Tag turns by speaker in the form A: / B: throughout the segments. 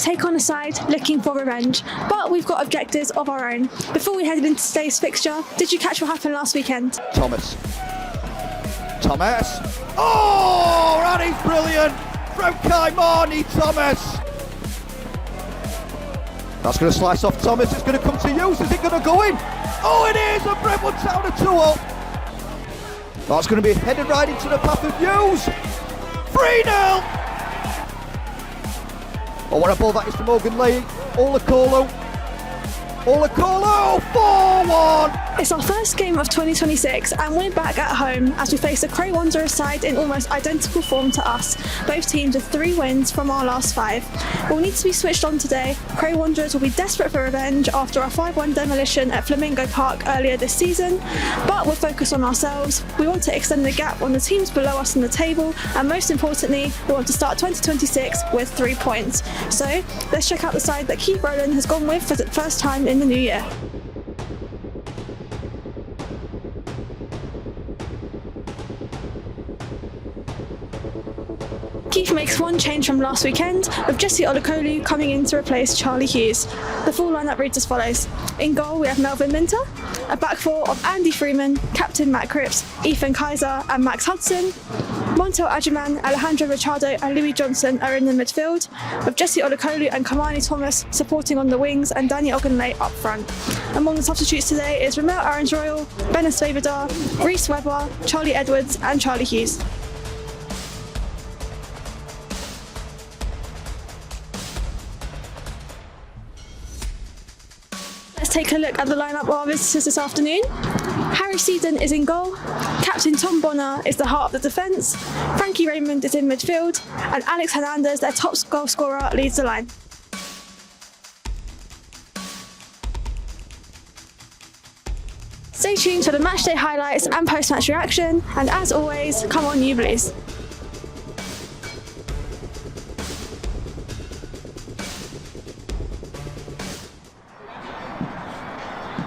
A: take on a side looking for revenge, but we've got objectives of our own. Before we headed into today's fixture, did you catch what happened last weekend?
B: Thomas. Oh, that is brilliant from Kaimani Thomas. That's going to slice off Thomas. It's going to come to use. Is it going to go in? Oh, it is. And Brentwood Town are 2-0. That's going to be headed right into the path of Hughes. 3-0. Oh, what a ball that is to Morgan Lee. Olakolo, 4-1.
A: It's our first game of 2026 and we're back at home as we face the Cray Wanderers side in almost identical form to us. Both teams with 3 wins from our last 5. We'll need to be switched on today. Cray Wanderers will be desperate for revenge after our 5-1 demolition at Flamingo Park earlier this season, but we'll focus on ourselves. We want to extend the gap on the teams below us in the table, and most importantly, we want to start 2026 with 3 points. So let's check out the side that Keith Rowland has gone with for the first time in the new year. Keith makes one change from last weekend, with Jesse Olakolu coming in to replace Charlie Hughes. The full lineup reads as follows. In goal we have Melvin Minter, a back 4 of Andy Freeman, captain Matt Cripps, Ethan Kaiser and Max Hudson. Montel Ajiman, Alejandro Richardo and Louis Johnson are in the midfield, with Jesse Olakolu and Kamani Thomas supporting on the wings and Danny Ogunlay up front. Among the substitutes today is Ramel Orange Royal, Bennis Favadar, Reese Webber, Charlie Edwards and Charlie Hughes. Let's take a look at the lineup of our visitors this afternoon. Harry Seaton is in goal, Captain Tom Bonner is the heart of the defence, Frankie Raymond is in midfield, and Alex Hernandez, their top goal scorer, leads the line. Stay tuned for the matchday highlights and post-match reaction, and as always, come on you Blues.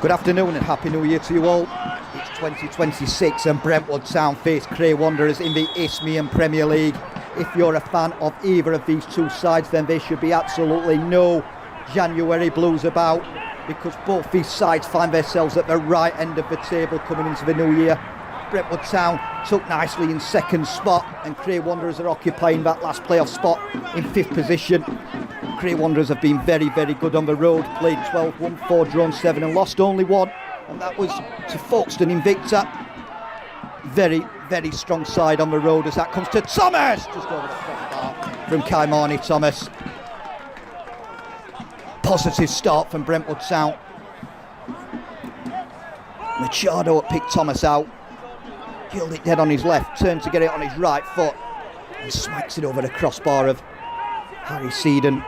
B: Good afternoon and Happy New Year to you all. It's 2026 and Brentwood Town face Cray Wanderers in the Isthmian Premier League. If you're a fan of either of these two sides, then there should be absolutely no January blues about, because both these sides find themselves at the right end of the table coming into the new year. Brentwood Town took nicely in 2nd spot and Cray Wanderers are occupying that last playoff spot in 5th position. Cray Wanderers have been very, very good on the road, played 12, won 4, drawn 7 and lost only 1, and that was to Folkestone Invicta. Very, very strong side on the road as that comes to Thomas, just over the crossbar from Kaimani Thomas. Positive start from Brentwood Town. Machado picked Thomas out, killed it dead on his left, turned to get it on his right foot and smacks it over the crossbar of Harry Seaton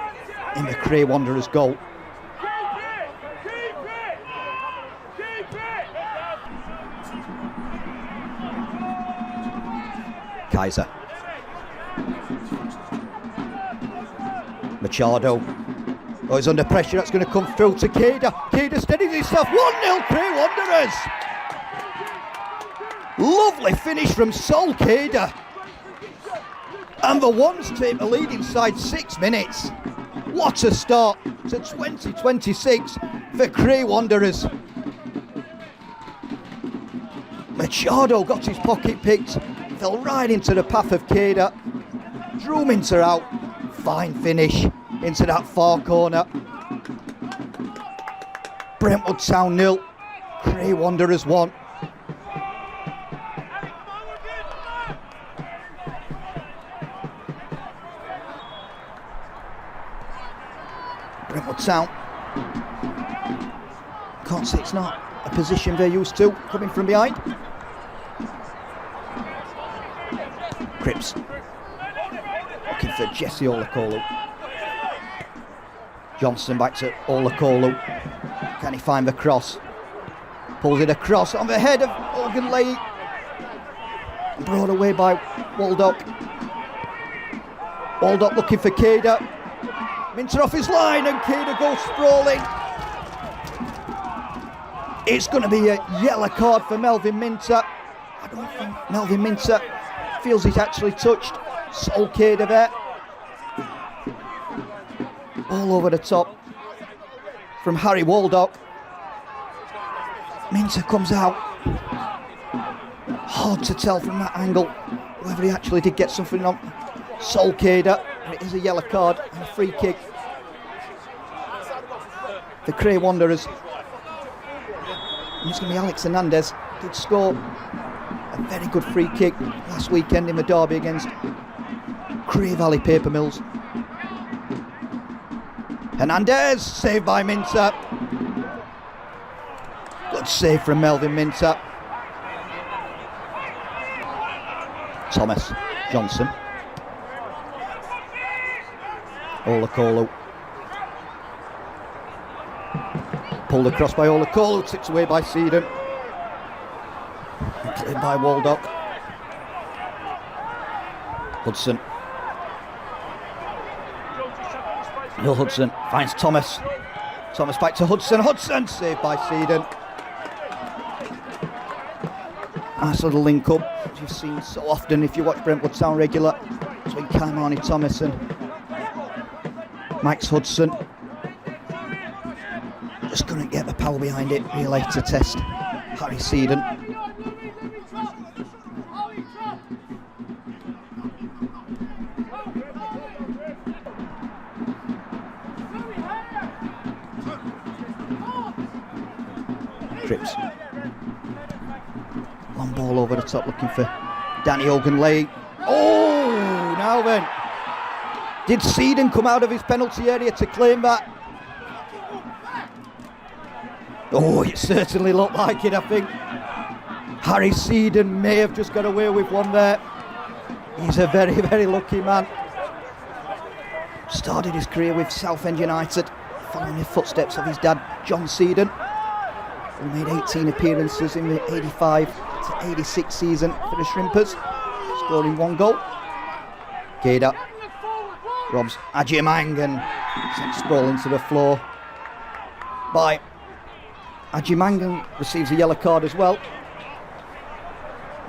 B: in the Cray Wanderers goal. Kaiser. Machado. Oh, he's under pressure, that's going to come through to Keda. Keda steadies himself, 1-0 Cray Wanderers. Lovely finish from Sol Keda. And the Ones take the lead inside 6 minutes. What a start to 2026 for Cray Wanderers. Machado got his pocket picked, fell right into the path of Keda, drew Minter out, fine finish into that far corner. Brentwood Town 0, Cray Wanderers 1. Brentwood Town, can't say it's not a position they're used to, coming from behind. Cripps, looking for Jesse Olakolu. Johnson back to Olakolu. Can he find the cross? Pulls it across on the head of Ogunlay. Brought away by Waldock. Waldock looking for Keda. Minter off his line and Keda goes sprawling. It's going to be a yellow card for Melvin Minter. I don't think Melvin Minter feels he's actually touched Sol Keda there. All over the top from Harry Waldock. Minter comes out. Hard to tell from that angle whether he actually did get something on Solcader. It is a yellow card and a free kick. The Cray Wanderers. And it's going to be Alex Hernandez. Did score a very good free kick last weekend in the derby against Cray Valley Paper Mills. Hernandez, saved by Minter. Good save from Melvin Minter. Thomas Johnson. Olakolu. Pulled across by Olakolu, tipped away by Seedon. Played by Waldock. Hudson. Will Hudson finds Thomas. Thomas back to Hudson. Hudson saved by Seedon. Nice little link up, as you've seen so often if you watch Brentwood Town regular, between Kaimani Thomas and Max Hudson. Just couldn't get the power behind it really to test Harry Seedon. Trips. Long ball over the top looking for Danny Ogunley. Oh, now then. Did Seedon come out of his penalty area to claim that? Oh, it certainly looked like it, I think. Harry Seedon may have just got away with one there. He's a very, very lucky man. Started his career with Southend United, following the footsteps of his dad, John Seedon, who made 18 appearances in the 85 to 86 season for the Shrimpers, scoring 1 goal. Geda robs Ajimang and sent sprawling to the floor by Ajimangan, receives a yellow card as well.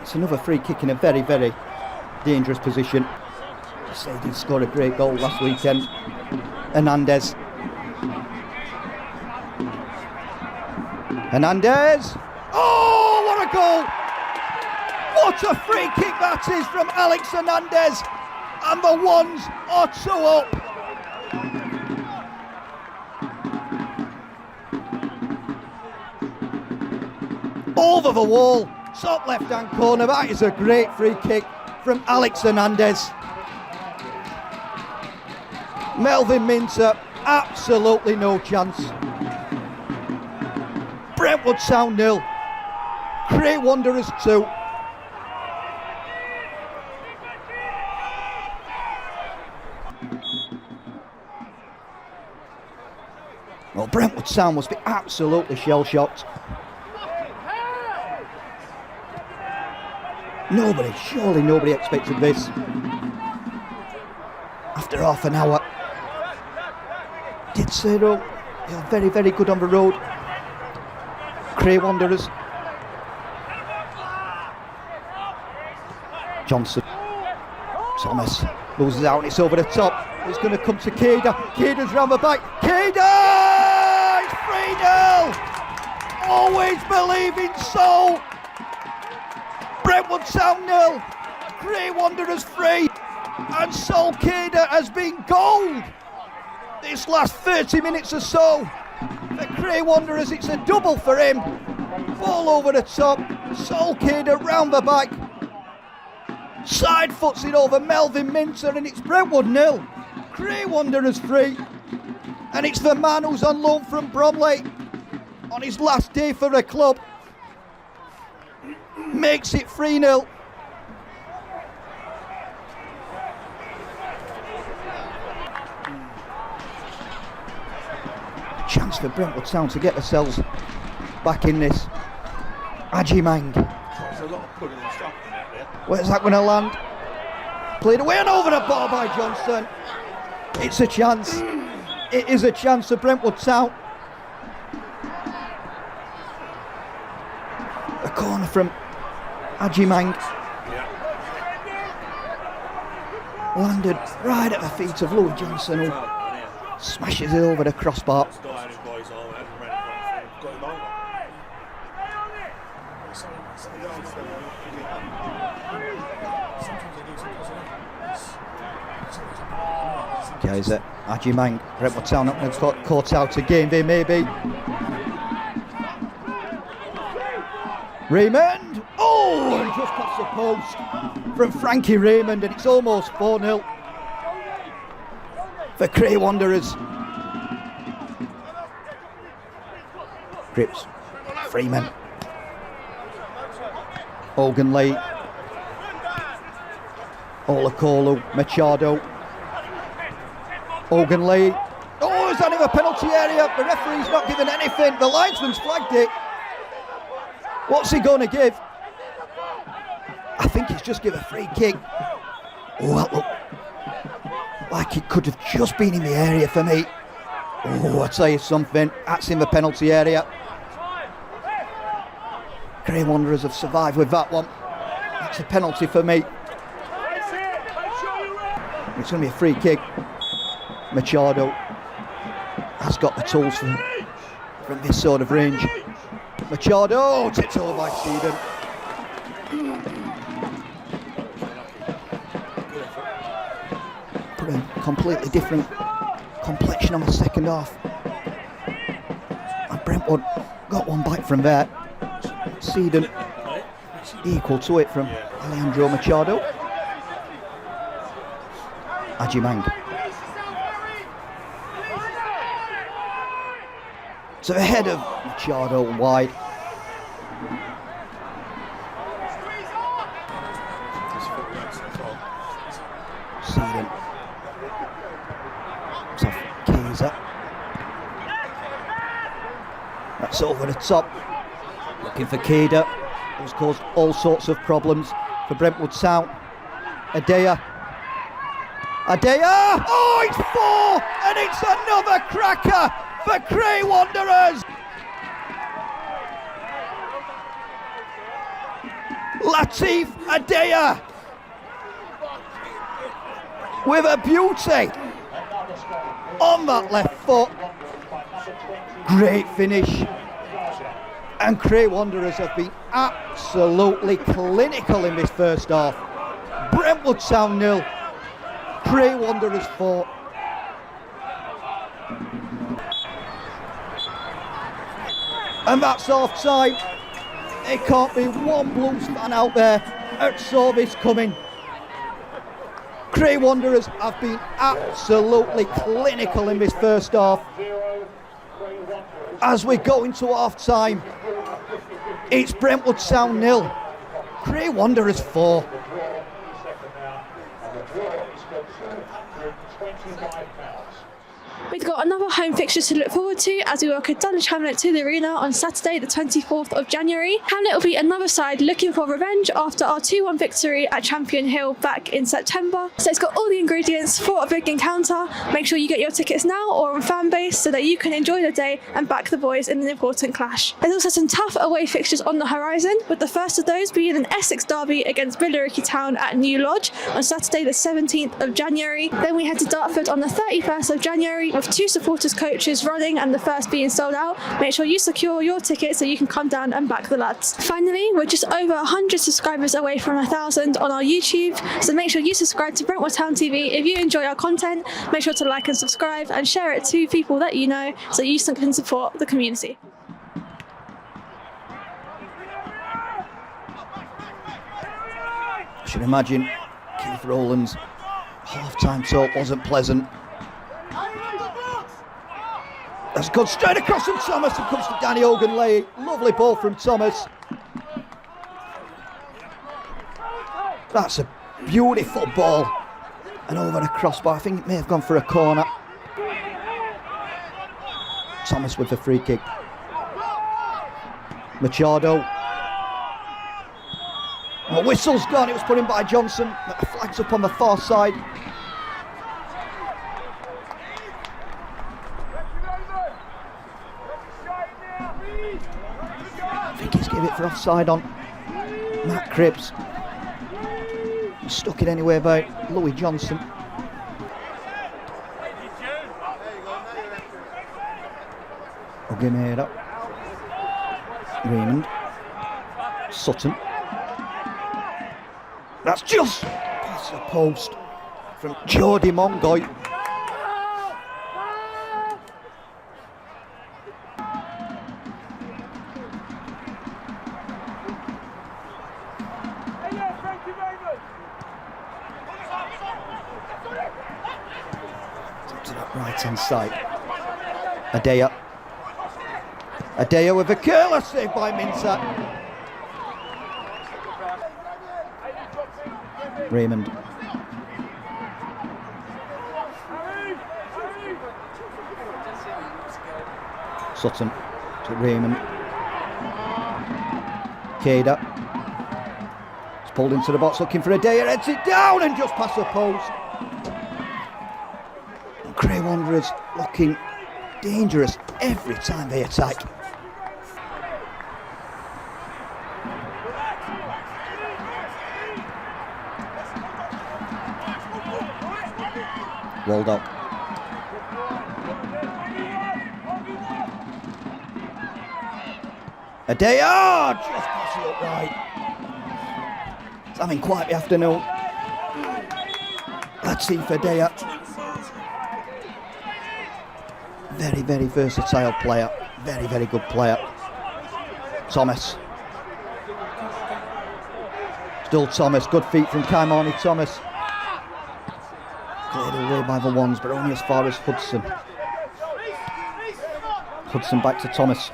B: It's another free kick in a very, very dangerous position. Just say he did score a great goal last weekend. Hernandez. Hernandez! Oh, what a goal! What a free kick that is from Alex Hernandez! And the ones are 2 up. Over the wall, top left-hand corner. That is a great free kick from Alex Hernandez. Melvin Minter, absolutely no chance. Brentwood Town 0, Cray Wanderers 2. Well, Brentwood Town must be absolutely shell-shocked. Surely nobody expected this. After half an hour. Did say though, they are very, very good on the road. Cray Wanderers. Johnson. Thomas loses out and it's over the top. It's going to come to Keda. Keda's round the back. Keda! It's 3-0! Always believe in soul. Brentwood Town 0, Cray Wanderers 3, and Sol Keda has been gold this last 30 minutes or so. For Cray Wanderers, it's a double for him. Ball over the top, Sol Keda round the back. Side foots it over Melvin Minter, and it's Brentwood 0, Cray Wanderers 3. And it's the man who's on loan from Bromley on his last day for the club. Makes it 3-0. Chance for Brentwood Town to get themselves back in this. Ajimang. Where's that going to land? Played away and over the ball by Johnson. It's a chance. It is a chance for Brentwood Town. A corner from Ajimang. Landed right at the feet of Louis Johnson, who Smashes it over the crossbar. Kaiser, Ajimang, Brentwood Town not going to caught out again there maybe. Raymond! Oh, and just past the post from Frankie Raymond, and it's almost 4-0 for Cray Wanderers. Cripps, Freeman, Hogan Lee, Olakolu, Machado, Hogan Lee. Oh, is that in a penalty area? The referee's not giving anything. The linesman's flagged it. What's he going to give? I think he's just give a free kick. Oh, that looked like it could have just been in the area for me. Oh, I tell you something, that's in the penalty area. Cray Wanderers have survived with that one. That's a penalty for me. It's going to be a free kick. Machado has got the tools from this sort of range. Machado, tipped over by Steven. Put a completely different complexion on the second half. And Brentwood got one back from there. Seedon equal to it from Alejandro Machado. Ajimang. To the head of Machado wide. Seedon. It's off Kaiser. That's over the top. Looking for Keda, who's caused all sorts of problems for Brentwood Town. Adea. Oh, it's 4, and it's another cracker for Cray Wanderers. Latif Adea with a beauty on that left foot. Great finish. And Cray Wanderers have been absolutely clinical in this first half. Brentwood Town 0, Cray Wanderers 4. And that's half time. There can't be one Blues fan out there that saw this coming. Cray Wanderers have been absolutely clinical in this first half. As we go into half time, it's Brentwood Town 0, Cray Wanderers 4.
A: We've got another home fixture to look forward to as we welcome Dulwich Hamlet to the arena on Saturday the 24th of January. Hamlet will be another side looking for revenge after our 2-1 victory at Champion Hill back in September. So it's got all the ingredients for a big encounter. Make sure you get your tickets now or on Fanbase so that you can enjoy the day and back the boys in an important clash. There's also some tough away fixtures on the horizon, with the first of those being an Essex derby against Billericay Town at New Lodge on Saturday the 17th of January. Then we head to Dartford on the 31st of January with 2 supporters coaches running and the first being sold out. Make sure you secure your ticket so you can come down and back the lads. Finally, we're just over 100 subscribers away from 1,000 on our YouTube, so make sure you subscribe to Brentwood Town TV if you enjoy our content. Make sure to like and subscribe and share it to people that you know so you can support the community.
B: I should imagine Keith Rowland's half-time talk wasn't pleasant. That's gone straight across from Thomas and comes to Danny Hogan-Leigh. Lovely ball from Thomas. That's a beautiful ball. And over the crossbar. I think it may have gone for a corner. Thomas with the free kick. Machado. And the whistle's gone. It was put in by Johnson. But the flag's up on the far side. I think he's given it for offside on Matt Cripps. Stuck it anyway by Louis Johnson. Guimera. Raymond. Sutton. That's just past the post from Jody Mongoy. To that right hand side. Adea with a curler, saved by Minter. Raymond. Sutton to Raymond. Keda. It's pulled into the box looking for Adea, heads it down and just past the post. And Cray Wanderers looking dangerous every time they attack. Waldo. Adea, just pass it up right. It's having quite the afternoon. Let's see for Adea. Very, very versatile player. Very, very good player. Thomas. Still Thomas. Good feet from Kaimani Thomas. Cleared away by the ones, but only as far as Hudson. Hudson back to Thomas.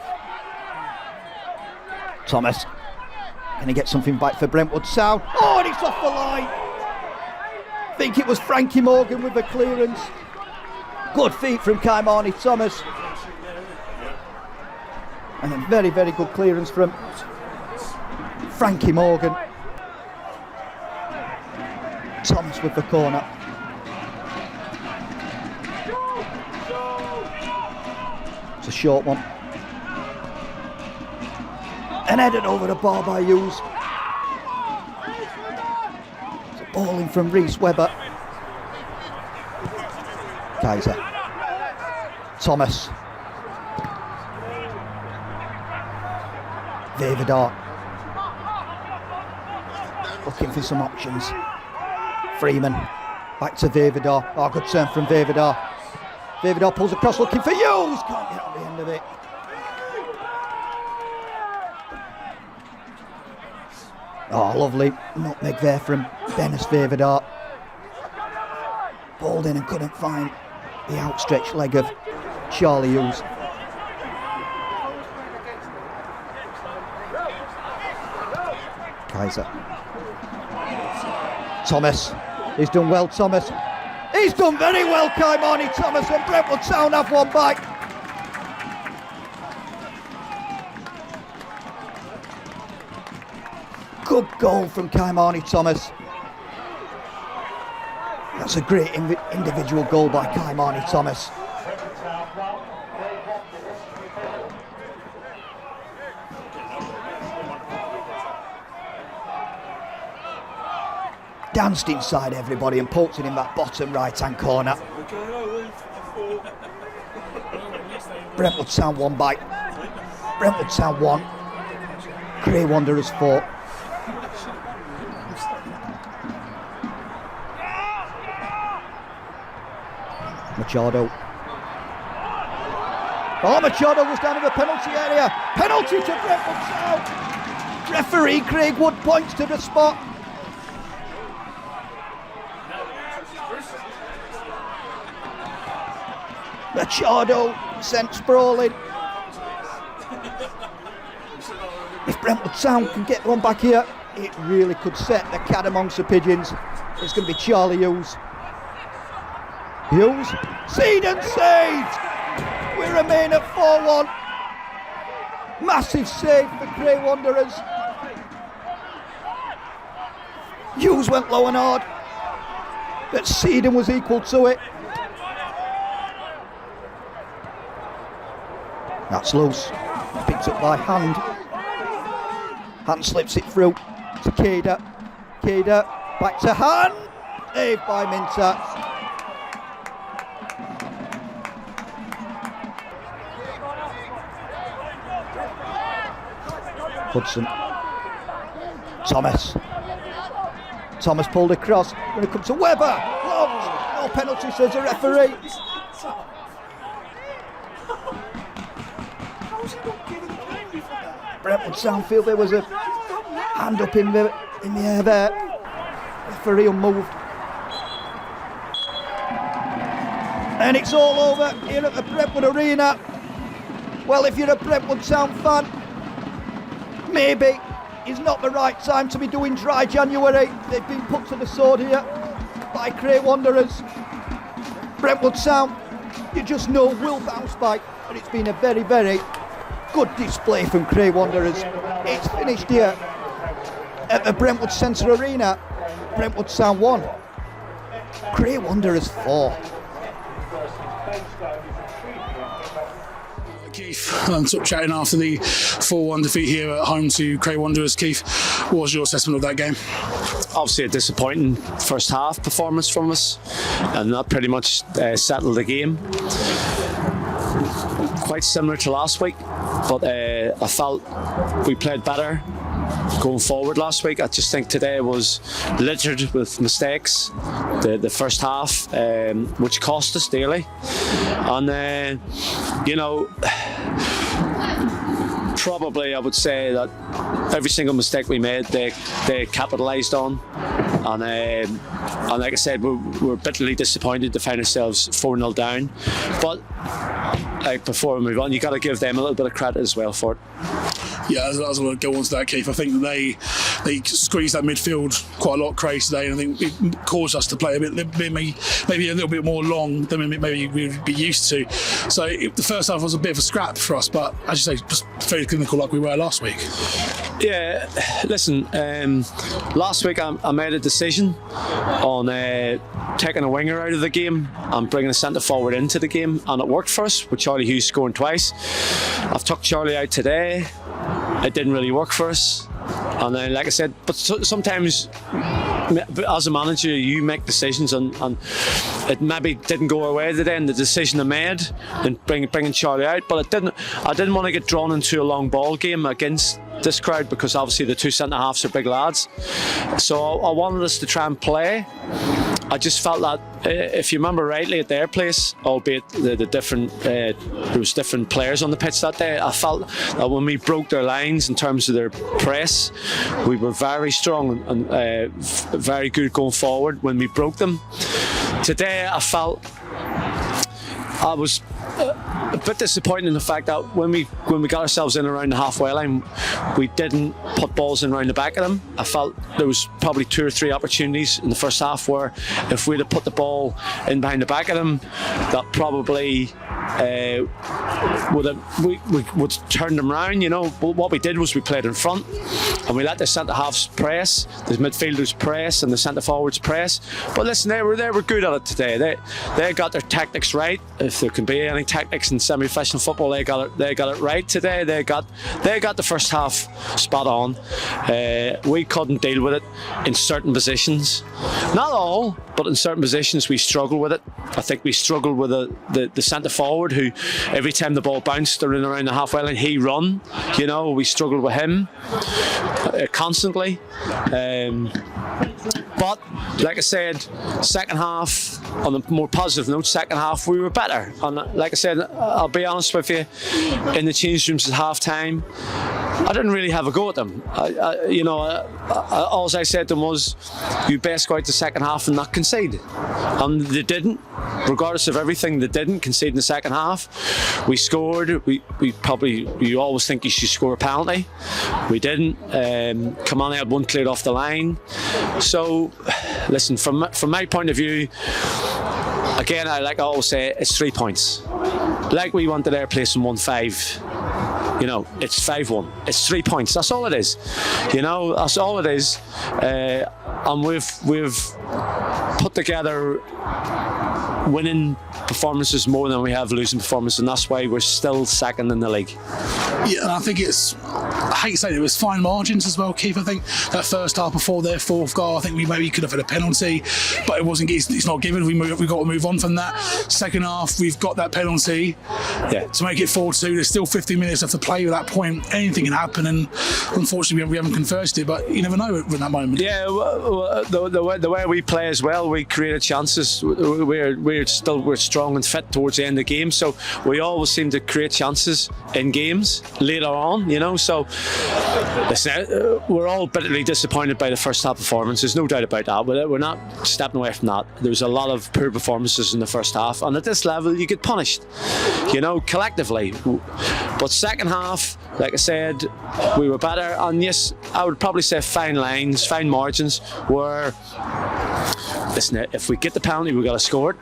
B: Thomas. Can he get something back for Brentwood Town? Oh, and it's off the line. I think it was Frankie Morgan with the clearance. Good feet from Kaimani Thomas. And a very, very good clearance from Frankie Morgan. Thomas with the corner. It's a short one. And headed over the bar by Hughes. It's a ball in from Reese Webber. Kaiser. Thomas. Davidar. Looking for some options. Freeman. Back to Davidar. Oh, good turn from Davidar. Davidar pulls across looking for Hughes. Can't get on the end of it. Oh, lovely nutmeg there from Dennis Davidar. Balled in and couldn't find the outstretched leg of Charlie Hughes. Kaiser. Thomas. He's done well, Thomas. He's done very well, Kaimani Thomas, and Brentwood Town have one back. Good goal from Kaimani Thomas. That's a great individual goal by Kaimani Thomas. Danced inside everybody and poked it in that bottom right hand corner. Brentwood Town 1 back. Brentwood Town 1. Cray Wanderers 4. Machado. Oh, Machado was down in the penalty area. Penalty to Brentwood Town. Referee Craig Wood points to the spot. Machado sent sprawling. If Brentwood Town can get one back here, it really could set the cat amongst the pigeons. It's going to be Charlie Hughes. Hughes, seed and saved! We remain at 4-1. Massive save for Cray Wanderers. Hughes went low and hard, but Seedon was equal to it. That's loose. Picked up by Hand. Hand slips it through to Keda. Keda back to Hand. Saved by Minter. Hudson. Thomas pulled across. Going to come to Webber. Blocked. No penalty, says the referee. Brentwood Soundfield, there was a hand up in the air there. Referee unmoved. And it's all over here at the Brentwood Arena. Well, if you're a Brentwood Town fan, maybe it's not the right time to be doing dry January. They've been put to the sword here by Cray Wanderers. Brentwood Town, you just know, will bounce back. And it's been a very, very good display from Cray Wanderers. It's finished here at the Brentwood Centre Arena. Brentwood Town 1, Cray Wanderers 4.
C: Keith, sort of chatting after the 4-1 defeat here at home to Cray Wanderers. Keith, what was your assessment of that game?
D: Obviously a disappointing first half performance from us, and that pretty much settled the game. Quite similar to last week, but I felt we played better going forward last week. I just think today was littered with mistakes, the first half, which cost us dearly. And probably I would say that every single mistake we made, they capitalised on. And like I said, we're bitterly disappointed to find ourselves 4-0 down. But before we move on, you got to give them a little bit of credit as well for it.
C: Yeah, as I was going to go on to that, Keith, I think that they squeezed that midfield quite a lot, Cray, today, and I think it caused us to play maybe a little bit more long than maybe we'd be used to. So the first half was a bit of a scrap for us, but as you say, just very clinical like we were last week.
D: Yeah, listen, last week I made a decision on taking a winger out of the game and bringing a centre forward into the game, and it worked for us with Charlie Hughes scoring twice. I've took Charlie out today. It didn't really work for us, and then, like I said, but sometimes as a manager you make decisions, and it maybe didn't go our way today in the decision I made in bringing Charlie out, but I didn't want to get drawn into a long ball game against this crowd, because obviously the two centre halves are big lads, so I wanted us to try and play. I just felt that if you remember rightly at their place, albeit the different there was different players on the pitch that day, I felt that when we broke their lines in terms of their press, we were very strong and very good going forward when we broke them. Today I felt I was a bit disappointed in the fact that when we got ourselves in around the halfway line, we didn't put balls in around the back of them. I felt there was probably 2 or 3 opportunities in the first half where if we'd have put the ball in behind the back of them, that probably would turn them round. You know, but what we did was we played in front and we let the centre halves press, the midfielders press, and the centre forwards press. But listen, they were good at it today. They got their tactics right. If there can be any tactics in semi-professional football, they got it right today. They got the first half spot on. We couldn't deal with it in certain positions, not all, but in certain positions we struggled with it. I think we struggled with the centre forward, who every time the ball bounced around the halfway line, he run. You know, we struggled with him constantly. But like I said, second half, on a more positive note, second half we were better. And like I said, I'll be honest with you, in the change rooms at half time, I didn't really have a go at them. All I said to them was, you best go out the second half and not concede. And they didn't. Regardless of everything, they didn't concede in the second half. We scored. You always think you should score a penalty. We didn't. Kamani had one cleared off the line. So, listen, from my point of view, again, I always say, it's 3 points. Like we wanted our place in 1-5. You know, it's 5-1. It's 3 points. That's all it is. You know, that's all it is. And we've put together winning performances more than we have losing performances, and that's why we're still second in the league.
C: Yeah, and I think it's hate to say it was fine margins as well, Keith. I think that first half before their fourth goal, I think we maybe could have had a penalty, but it wasn't. It's not given. We've got to move on from that. Second half, we've got that penalty to make it 4-2. There's still 15 minutes left to play. At that point, anything can happen, and unfortunately, we haven't converted it. But you never know in that moment.
D: Yeah, the way we play as well, we created chances. We're strong and fit towards the end of the game, so we always seem to create chances in games later on. So listen, we're all bitterly disappointed by the first half performance. There's no doubt about that. We're not stepping away from that. There was a lot of poor performances in the first half, and at this level, you get punished. Collectively. But second half, like I said, we were better, and yes, I would probably say fine lines, fine margins were. Listen, if we get the penalty, we've got to score it.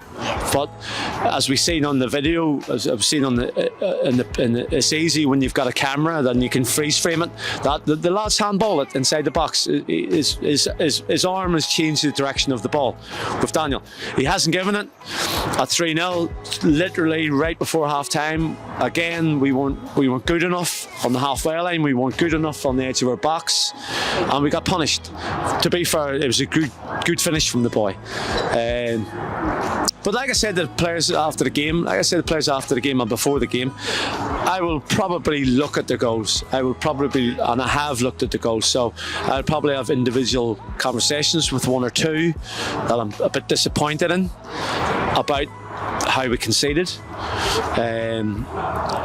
D: But as we've seen on the video, as I've seen on it's easy when you've got a camera, then you can freeze frame it. That the lad's handball it inside the box. His arm has changed the direction of the ball with Daniel. He hasn't given it at 3-0, literally right before half time. Again, we weren't good enough on the halfway line. We weren't good enough on the edge of our box, and we got punished. To be fair, it was a good finish from the boy. But like I said, the players after the game and before the game, I will probably look at the goals. And I have looked at the goals. So I'll probably have individual conversations with one or two that I'm a bit disappointed in about how we conceded.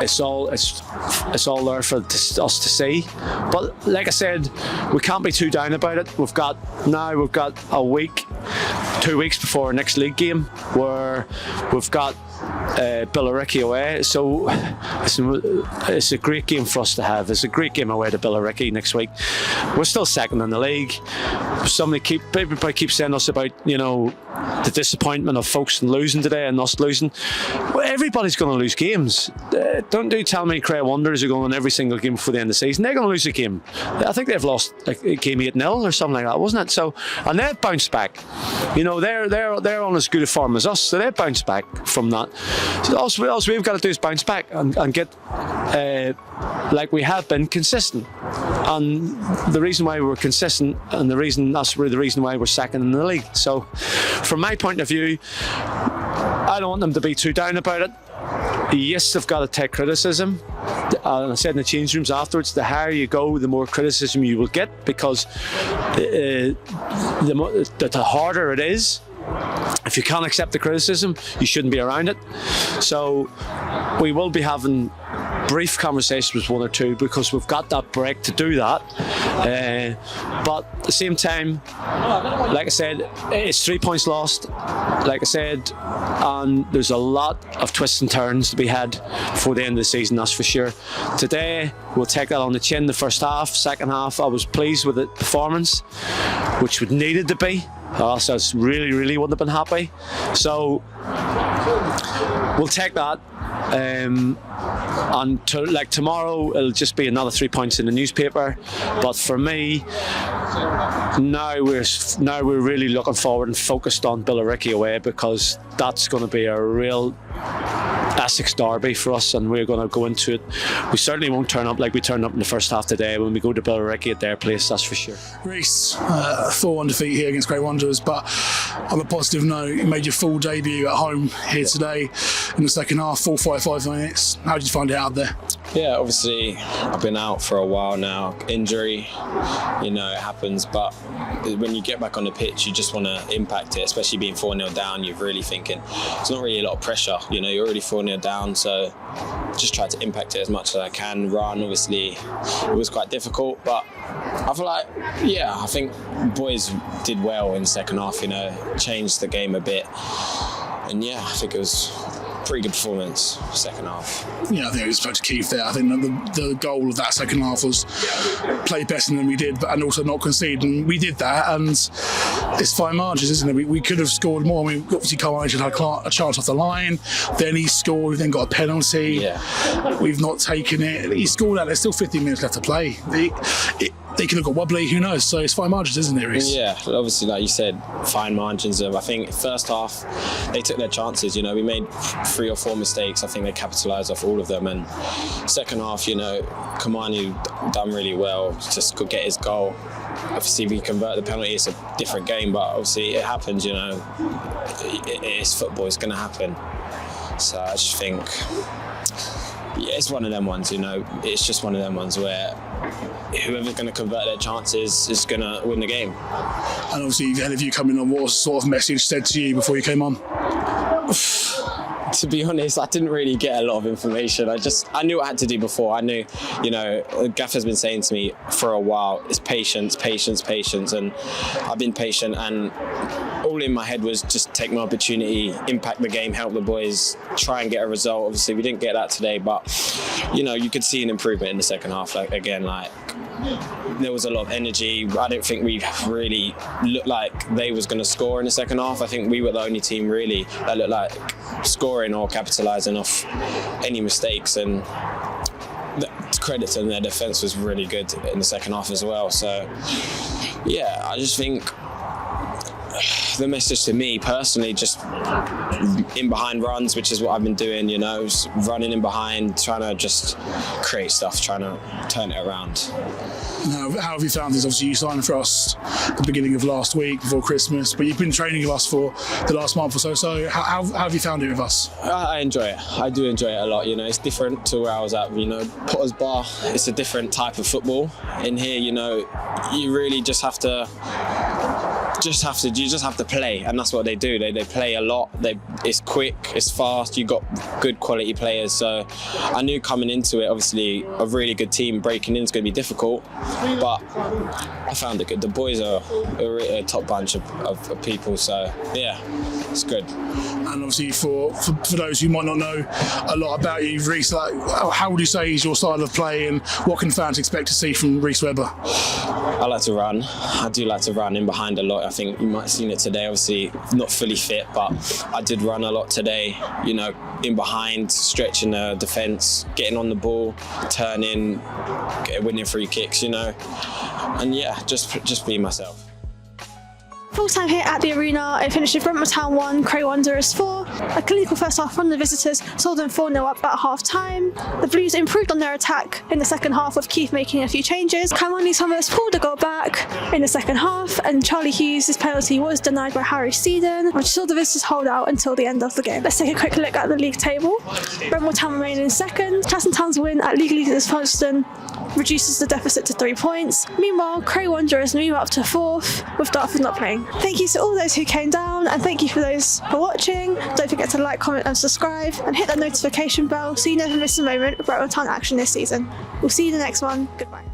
D: It's all there for us to see. But like I said, we can't be too down about it. We've got a week, 2 weeks before our next league game, where we've got Billericay away. So it's a great game for us to have. It's a great game away to Billericay next week. We're still second in the league. Everybody keeps saying us about the disappointment of folks losing today and us losing. Well, everybody's going to lose games. Don't tell me Cray Wanderers are going on every single game before the end of the season. They're going to lose a game. I think they've lost a game 8-0 or something like that, wasn't it? So, and they've bounced back. They're on as good a form as us, so they've bounced back from that. So all we've got to do is bounce back and get like we have been consistent. And the reason why we're consistent, and that's really the reason why we're second in the league. So, from my point of view, I don't want them to be too down about it. Yes, they've got to take criticism. I said in the change rooms afterwards, the higher you go, the more criticism you will get, because the harder it is. If you can't accept the criticism, you shouldn't be around it. So we will be having brief conversations with one or two, because we've got that break to do that. But at the same time, like I said, it's 3 points lost, like I said, and there's a lot of twists and turns to be had before the end of the season, that's for sure. Today, we'll take that on the chin. The first half, second half, I was pleased with the performance, which would needed to be. So I really wouldn't have been happy. So we'll take that. And tomorrow, it'll just be another 3 points in the newspaper. But for me, now we're really looking forward and focused on Billericay away, because that's going to be a real Essex derby for us, and we're going to go into it. We certainly won't turn up like we turned up in the first half today when we go to Billericay at their place, that's for sure.
C: Reece, 4-1 defeat here against Cray Wanderers, but on a positive note, you made your full debut at home here today in the second half, full 45 minutes. How did you find it out there?
E: Yeah, obviously I've been out for a while now. Injury, it happens, but when you get back on the pitch, you just want to impact it, especially being 4-0 down. You're really thinking, it's not really a lot of pressure, you're already 4-0 down, so just try to impact it as much as I can. Run, obviously, it was quite difficult, but I feel like, I think boys did well in the second half, changed the game a bit. And I think it was pretty good performance second half.
C: Yeah, I think it was spoke to Keith there. I think the goal of that second half was play better than we did, and also not concede. And we did that, and it's fine margins, isn't it? We could have scored more. I mean, obviously Carl had a chance off the line, then he scored, then got a penalty. Yeah. We've not taken it. He scored out. There's still 15 minutes left to play. they could have got wobbly, who knows? So it's fine margins, isn't it, Reece?
E: Yeah, obviously, like you said, fine margins. I think first half they took their chances. You know, we made 3 or 4 mistakes. I think they capitalised off all of them. And second half, you know, Kamani done really well. Just could get his goal. Obviously, if we convert the penalty, it's a different game. But obviously, it happens. You know, it is football. It's going to happen. So I just think, yeah, it's one of them ones. You know, it's just one of them ones where whoever's going to convert their chances is going to win the game.
C: And obviously, ahead of you coming on, what sort of message said to you before you came on?
E: To be honest, I didn't really get a lot of information. I knew what I had to do before. I knew, you know, Gaffer's been saying to me for a while, it's patience, patience, patience. And I've been patient, and all in my head was just take my opportunity, impact the game, help the boys, try and get a result. Obviously, we didn't get that today, but, you know, you could see an improvement in the second half. Like, again, like, there was a lot of energy. I don't think we really looked like they was going to score in the second half. I think we were the only team really that looked like scoring or capitalising off any mistakes, and credit to them, their defence was really good in the second half as well. So yeah, I just think the message to me personally, just in behind runs, which is what I've been doing, you know, just running in behind, trying to just create stuff, trying to turn it around.
C: Now, how have you found this? Obviously, you signed for us at the beginning of last week before Christmas, but you've been training with us for the last month or so. So how have you found it with us?
E: I enjoy it. I do enjoy it a lot. You know, it's different to where I was at. You know, Potter's Bar, it's a different type of football. In here, you know, you really just have to play, and that's what they do. They play a lot. It's quick, it's fast. You got good quality players. So I knew coming into it, obviously a really good team breaking in is going to be difficult, but I found it good. The boys are a top bunch of people. So yeah, it's good.
C: And obviously for those who might not know a lot about you, Reece, like, how would you say is your style of play, and what can fans expect to see from Reece Webber?
E: I like to run. I do like to run in behind a lot. I think you might have seen it today. Obviously, not fully fit, but I did run a lot today. You know, in behind, stretching the defence, getting on the ball, turning, winning free kicks. You know, and yeah, just be myself.
A: Full time here at the arena, it finished with Brentwood Town 1, Cray Wanderers 4. A clinical first half from the visitors saw them 4-0 up at half time. The Blues improved on their attack in the second half, with Keith making a few changes. Kamani Thomas pulled a goal back in the second half, and Charlie Hughes' penalty was denied by Harry Seedon, which saw the visitors hold out until the end of the game. Let's take a quick look at the league table. Brentwood Town remain in second. Chaston Town's win at league leaders Folkestone reduces the deficit to 3 points. Meanwhile, Cray Wanderers move up to 4th, with Dartford not playing. Thank you to all those who came down, and thank you for those for watching. Don't forget to like, comment and subscribe, and hit that notification bell so you never miss a moment of Brentwood Town action this season. We'll see you in the next one. Goodbye.